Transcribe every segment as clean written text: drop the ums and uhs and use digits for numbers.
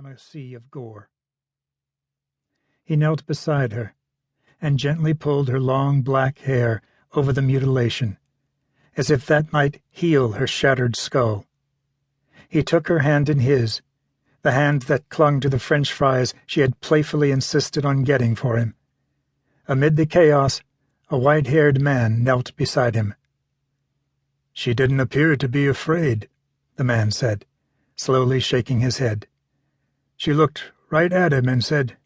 on a sea of gore. He knelt beside her and gently pulled her long black hair over the mutilation, as if that might heal her shattered skull. He took her hand in his, the hand that clung to the French fries she had playfully insisted on getting for him. Amid the chaos, a white-haired man knelt beside him. "She didn't appear to be afraid," the man said, slowly shaking his head. "She looked right at him and said,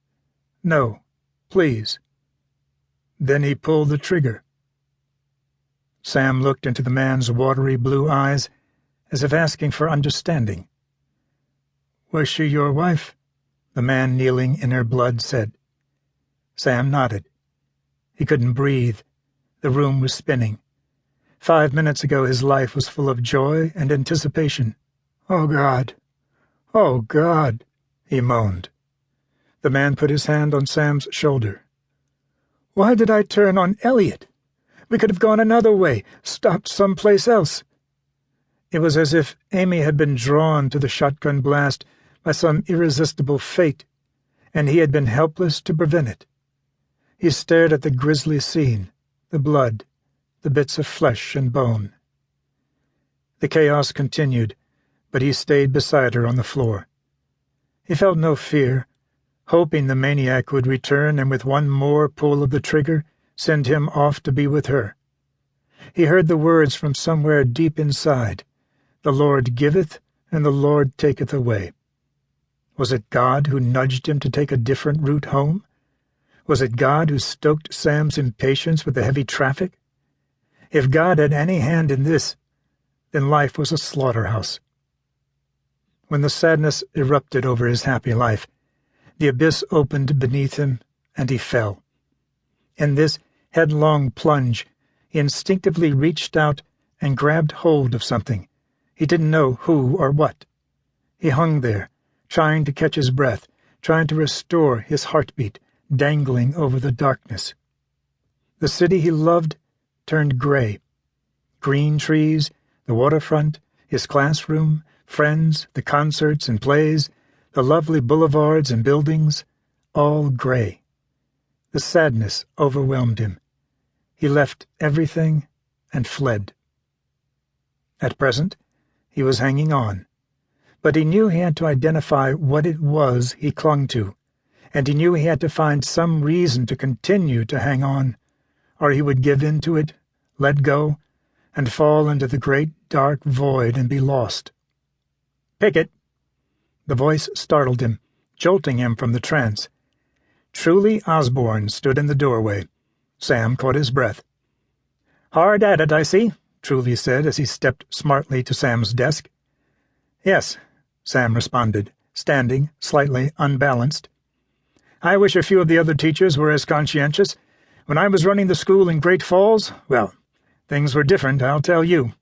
'No, please.' Then he pulled the trigger." Sam looked into the man's watery blue eyes, as if asking for understanding. "Was she your wife?" the man kneeling in her blood said. Sam nodded. He couldn't breathe. The room was spinning. 5 minutes ago his life was full of joy and anticipation. "Oh, God! Oh, God!" he moaned. The man put his hand on Sam's shoulder. "Why did I turn on Elliot? We could have gone another way, stopped someplace else." It was as if Amy had been drawn to the shotgun blast by some irresistible fate, and he had been helpless to prevent it. He stared at the grisly scene, the blood, the bits of flesh and bone. The chaos continued, but he stayed beside her on the floor. He felt no fear, hoping the maniac would return and with one more pull of the trigger send him off to be with her. He heard the words from somewhere deep inside, "The Lord giveth, and the Lord taketh away." Was it God who nudged him to take a different route home? Was it God who stoked Sam's impatience with the heavy traffic? If God had any hand in this, then life was a slaughterhouse. When the sadness erupted over his happy life, the abyss opened beneath him, and he fell. In this headlong plunge, he instinctively reached out and grabbed hold of something. He didn't know who or what. He hung there, trying to catch his breath, trying to restore his heartbeat, dangling over the darkness. The city he loved turned gray. Green trees, the waterfront, his classroom, friends, the concerts and plays, the lovely boulevards and buildings, all gray. The sadness overwhelmed him. He left everything and fled. At present, he was hanging on, but he knew he had to identify what it was he clung to, and he knew he had to find some reason to continue to hang on, or he would give in to it, let go, and fall into the great dark void and be lost. "Pickett!" The voice startled him, jolting him from the trance. Truly Osborne stood in the doorway. Sam caught his breath. "Hard at it, I see," Truly said as he stepped smartly to Sam's desk. "Yes," Sam responded, standing, slightly unbalanced. "I wish a few of the other teachers were as conscientious. When I was running the school in Great Falls, well, things were different, I'll tell you."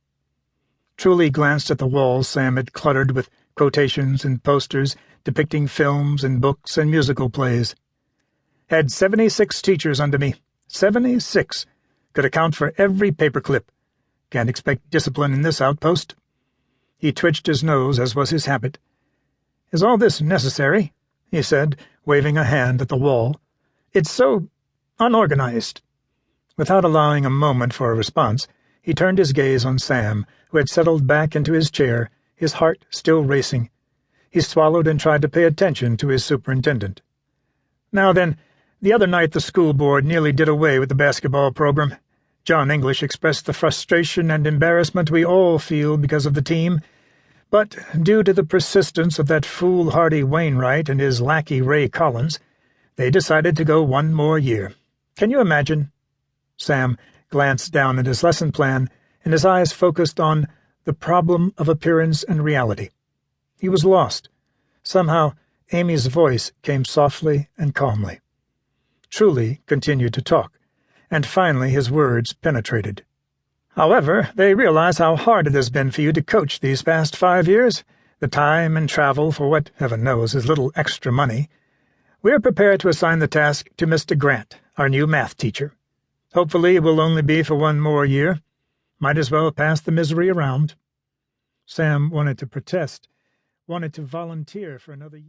Truly glanced at the walls Sam had cluttered with quotations and posters depicting films and books and musical plays. "Had 76 teachers under me. 76. Could account for every paperclip. Can't expect discipline in this outpost." He twitched his nose, as was his habit. "Is all this necessary?" he said, waving a hand at the wall. "It's so unorganized." Without allowing a moment for a response, he turned his gaze on Sam, who had settled back into his chair, his heart still racing. He swallowed and tried to pay attention to his superintendent. "Now then, the other night the school board nearly did away with the basketball program. John English expressed the frustration and embarrassment we all feel because of the team, but due to the persistence of that foolhardy Wainwright and his lackey Ray Collins, they decided to go one more year. Can you imagine?" Sam glanced down at his lesson plan, and his eyes focused on the problem of appearance and reality. He was lost. Somehow, Amy's voice came softly and calmly. Truly continued to talk, and finally his words penetrated. "However, they realize how hard it has been for you to coach these past 5 years, the time and travel for what, heaven knows, is little extra money. We're prepared to assign the task to Mr. Grant, our new math teacher. Hopefully it will only be for 1 more year. Might as well pass the misery around." Sam wanted to protest, wanted to volunteer for another year.